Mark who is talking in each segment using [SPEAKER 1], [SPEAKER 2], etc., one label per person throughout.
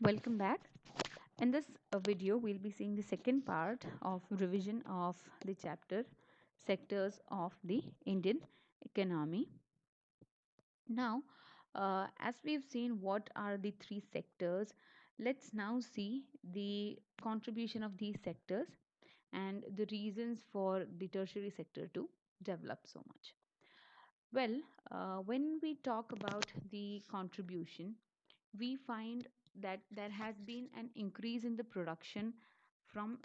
[SPEAKER 1] Welcome back. In this video, we'll be seeing the second part of revision of the chapter sectors of the Indian economy. Now, as we've seen what are the three sectors, let's now see the contribution of these sectors and the reasons for the tertiary sector to develop so much. Well, when we talk about the contribution, we find that there has been an increase in the production from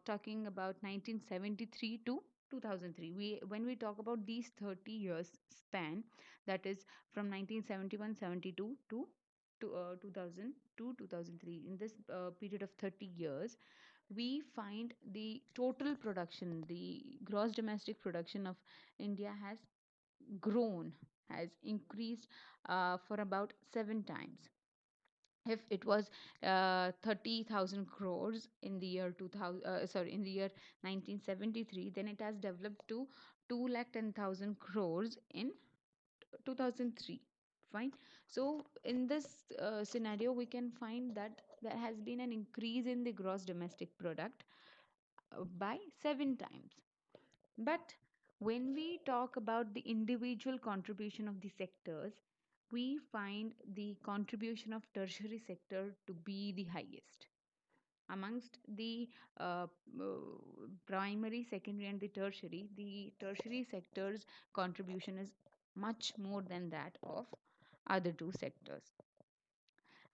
[SPEAKER 1] talking about 1973 to 2003. When we talk about these 30 years span, that is from 1971-72 to 2002 2003, in this period of 30 years, we find the total production, the gross domestic production of India has grown, has increased for about 7 times. If it was 30,000 crores in the year 2000, in the year 1973, then it has developed to 2,10,000 crores in 2003. Fine. So in this scenario, we can find that there has been an increase in the gross domestic product by 7 times. But when we talk about the individual contribution of the sectors, we find the contribution of tertiary sector to be the highest. Amongst the uh, primary, secondary, and the tertiary sector's contribution is much more than that of other two sectors.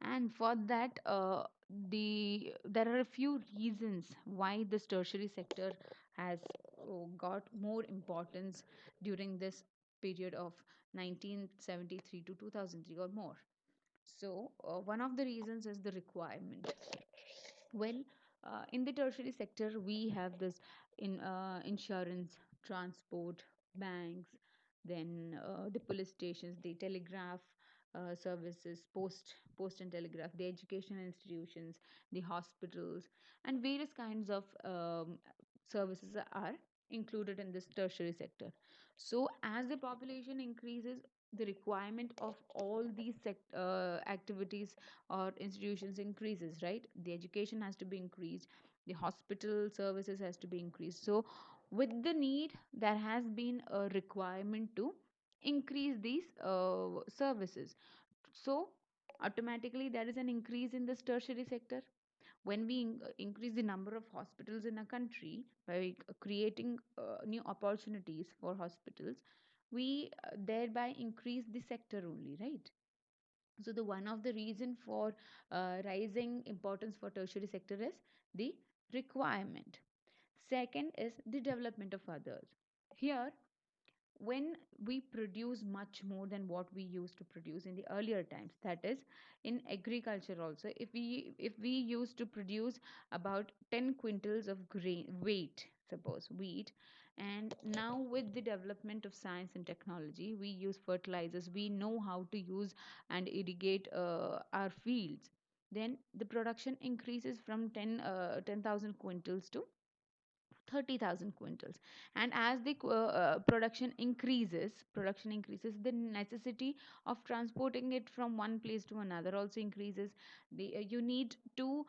[SPEAKER 1] And for that, there are a few reasons why this tertiary sector has got more importance during this period of 1973 to 2003 or more. So, one of the reasons is the requirement. Well, in the tertiary sector, we have this in insurance, transport, banks, then the police stations, the telegraph services, post and telegraph, the educational institutions, the hospitals, and various kinds of services are included in this tertiary sector. So, as the population increases, the requirement of all these activities or institutions increases, right? The education has to be increased, the hospital services has to be increased. So with the need, there has been a requirement to increase these services. So automatically there is an increase in this tertiary sector. When we increase the number of hospitals in a country by creating new opportunities for hospitals, we thereby increase the sector only, right? So the one of the reason for rising importance for tertiary sector is the requirement. Second is the development of others. Here, when we produce much more than what we used to produce in the earlier times, that is in agriculture also, if we used to produce about 10 quintals of grain weight, suppose wheat, and now with the development of science and technology, we use fertilizers, we know how to use and irrigate our fields, then the production increases from 10,000 quintals to 30,000 quintals. And as the production increases, the necessity of transporting it from one place to another also increases. You need to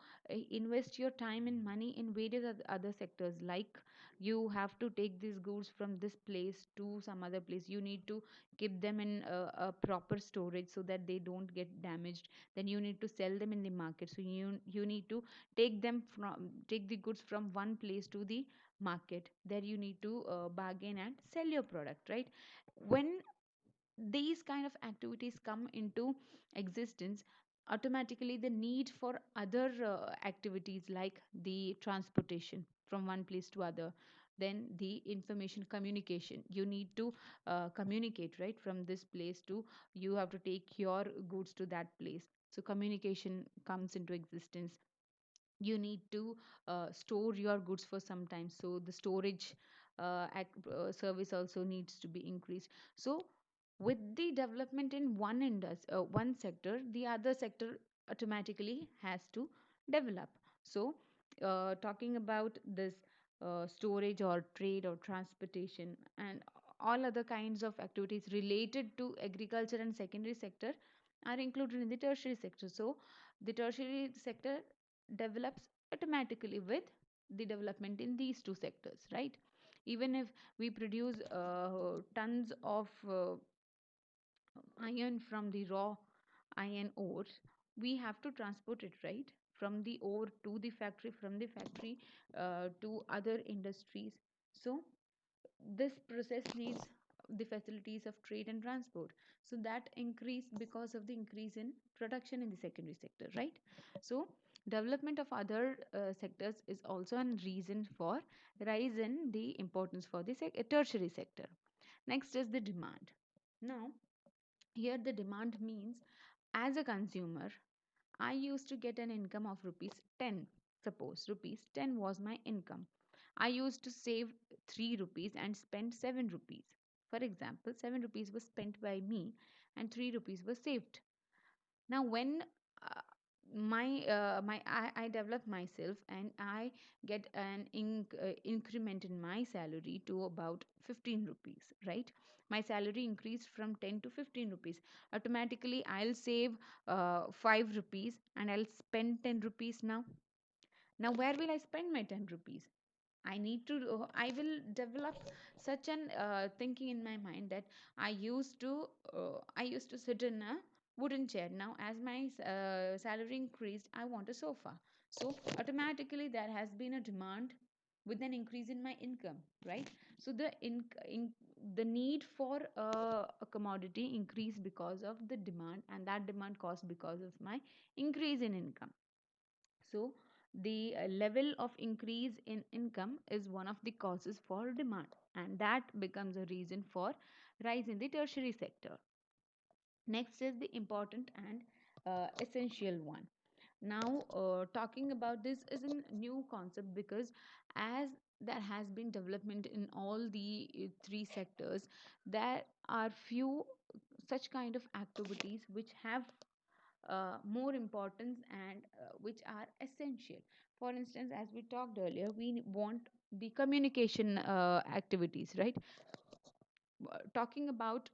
[SPEAKER 1] invest your time and money in various other sectors, like you have to take these goods from this place to some other place, you need to keep them in a proper storage so that they don't get damaged, then you need to sell them in the market, so you need to take the goods from one place to the market, there you need to bargain and sell your product, right? When these kind of activities come into existence, automatically the need for other activities like the transportation from one place to other, then the information communication, you need to communicate, right? From this place to, you have to take your goods to that place, so communication comes into existence. You need to store your goods for some time, so the storage service also needs to be increased. So with the development in one sector, the other sector automatically has to develop. So talking about this storage or trade or transportation and all other kinds of activities related to agriculture and secondary sector, are included in the tertiary sector. So the tertiary sector develops automatically with the development in these two sectors, right? Even if we produce tons of iron from the raw iron ores, we have to transport it, right, from the ore to the factory, from the factory to other industries. So this process needs the facilities of trade and transport, so that increase because of the increase in production in the secondary sector, right? So development of other sectors is also a reason for rise in the importance for the tertiary sector. Next is the demand. Now here the demand means, as a consumer, I used to get an income of rupees 10. Suppose rupees 10 was my income. I used to save 3 rupees and spend 7 rupees. For example, 7 rupees was spent by me and 3 rupees was saved. Now when I develop myself and I get an increment in my salary to about 15 rupees, right? My salary increased from 10 to 15 rupees. Automatically I'll save 5 rupees and I'll spend 10 rupees. Now where will I spend my 10 rupees? I will develop such an thinking in my mind that I used to sit in a wooden chair. Now as my salary increased, I want a sofa. So automatically there has been a demand with an increase in my income, right? So the need for a commodity increased because of the demand, and that demand cost because of my increase in income. So the level of increase in income is one of the causes for demand, and that becomes a reason for rise in the tertiary sector. Next is the important and essential one. Now talking about this is a new concept, because as there has been development in all the three sectors, there are few such kind of activities which have more importance and which are essential. For instance, as we talked earlier, we want the communication activities, right? Talking about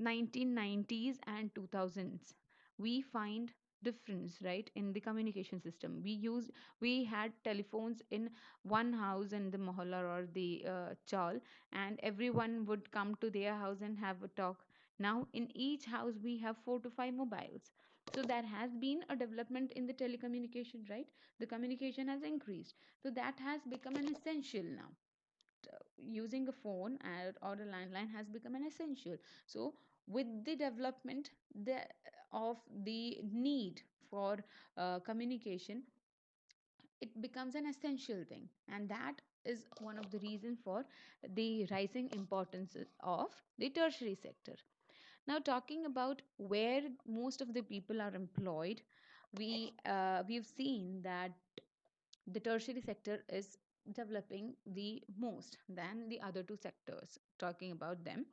[SPEAKER 1] 1990s and 2000s, we find difference, right, in the communication system. We had telephones in one house in the mohalla or the chawl, and everyone would come to their house and have a talk. Now in each house we have 4 to 5 mobiles. So there has been a development in the telecommunication, right? The communication has increased, so that has become an essential now. Using a phone or a landline has become an essential. So with the development of the need for communication, it becomes an essential thing, and that is one of the reasons for the rising importance of the tertiary sector. Now talking about where most of the people are employed, we've seen that the tertiary sector is developing the most than the other two sectors. Talking about them,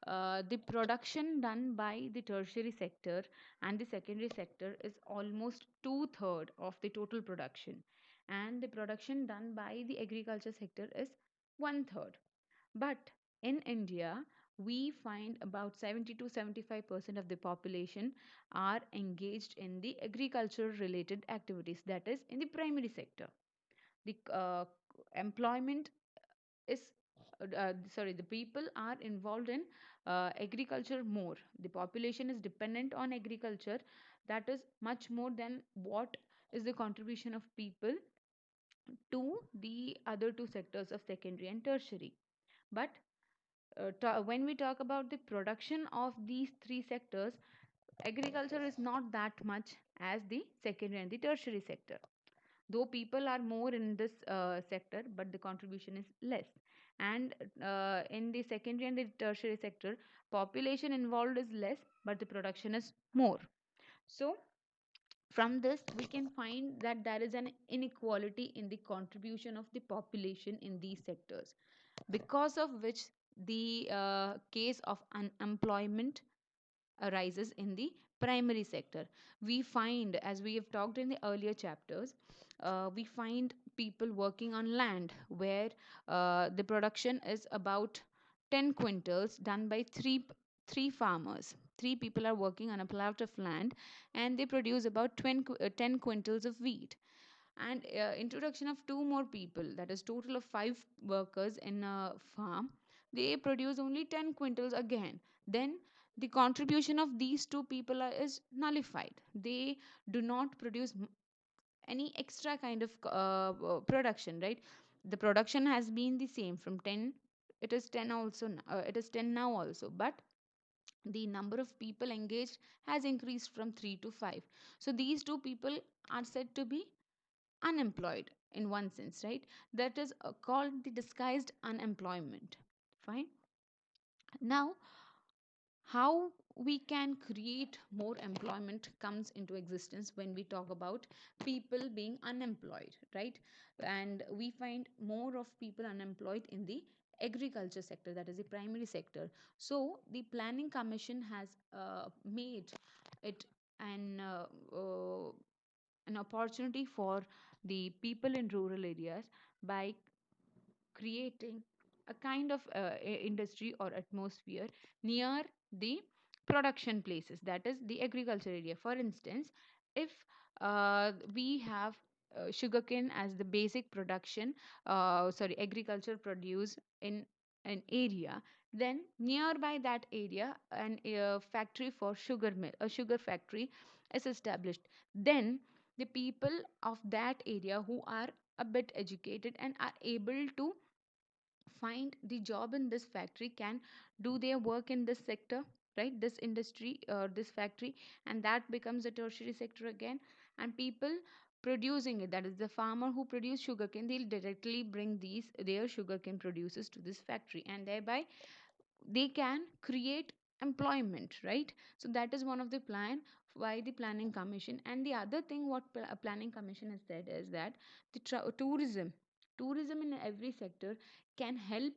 [SPEAKER 1] the production done by the tertiary sector and the secondary sector is almost two-third of the total production, and the production done by the agriculture sector is one-third. But in India, we find about 70 to 75% of the population are engaged in the agriculture related activities, that is in the primary sector. The employment is sorry, the people are involved in agriculture more. The population is dependent on agriculture, that is much more than what is the contribution of people to the other two sectors of secondary and tertiary. But when we talk about the production of these three sectors, agriculture is not that much as the secondary and the tertiary sector, though people are more in this sector, but the contribution is less. And in the secondary and the tertiary sector, population involved is less, but the production is more. So from this we can find that there is an inequality in the contribution of the population in these sectors, because of which the case of unemployment arises in the primary sector. We find, as we have talked in the earlier chapters, we find people working on land where the production is about 10 quintals done by three farmers. three people are working on a plot of land, and they produce about 10 quintals of wheat. And introduction of two more people, that is total of five workers in a farm, they produce only 10 quintals again. Then the contribution of these two people is nullified. They do not produce any extra kind of production, right? The production has been the same from 10, it is 10 also it is 10 now also, but the number of people engaged has increased from 3 to 5. So these two people are said to be unemployed in one sense, right? That is called the disguised unemployment. Fine. Now, how we can create more employment comes into existence when we talk about people being unemployed, right? And we find more of people unemployed in the agriculture sector, that is the primary sector. So the planning commission has made it an an opportunity for the people in rural areas by creating a kind of industry or atmosphere near the production places, that is the agriculture area. For instance, if we have sugarcane as the basic production, sorry, agriculture produce in an area, then nearby that area an factory for sugar mill, a sugar factory is established. Then the people of that area who are a bit educated and are able to find the job in this factory can do their work in this sector, right, this industry or this factory, and that becomes a tertiary sector again. And people producing it, that is the farmer who produce sugarcane, they'll directly bring these their sugarcane produces to this factory, and thereby they can create employment, right? So that is one of the plan why the planning commission. And the other thing what planning commission has said is that the tourism in every sector can help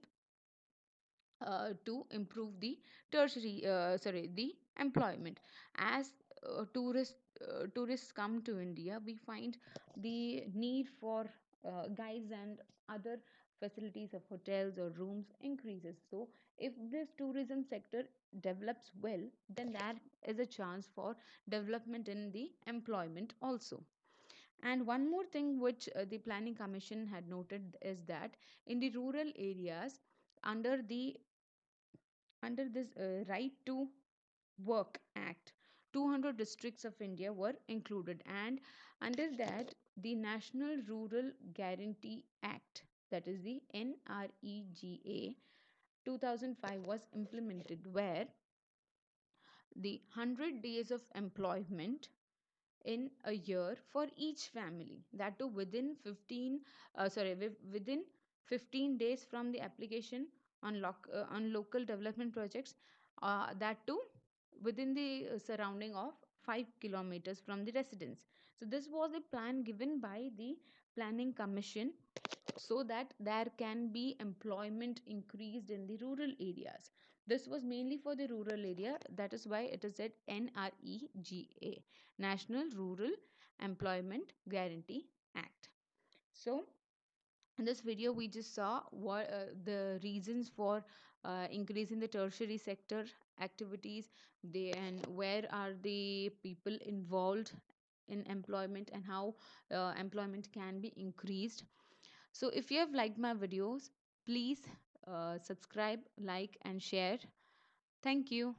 [SPEAKER 1] to improve the tertiary sorry the employment. As tourists come to India, we find the need for guides and other facilities of hotels or rooms increases. So if this tourism sector develops well, then there is a chance for development in the employment also. And one more thing which the planning commission had noted is that in the rural areas, under the under this right to work act, 200 districts of India were included, and under that the National Rural Guarantee Act, that is the NREGA 2005 was implemented, where the 100 days of employment in a year for each family, that too within 15 within 15 days from the application on local development projects, that too within the surrounding of 5 kilometers from the residence. So this was a plan given by the planning commission, so that there can be employment increased in the rural areas. This was mainly for the rural area, that is why it is said NREGA, National Rural Employment Guarantee Act. So in this video we just saw what the reasons for increasing the tertiary sector activities, they and where are the people involved in employment, and how employment can be increased. So if you have liked my videos, please subscribe, like and share. Thank you.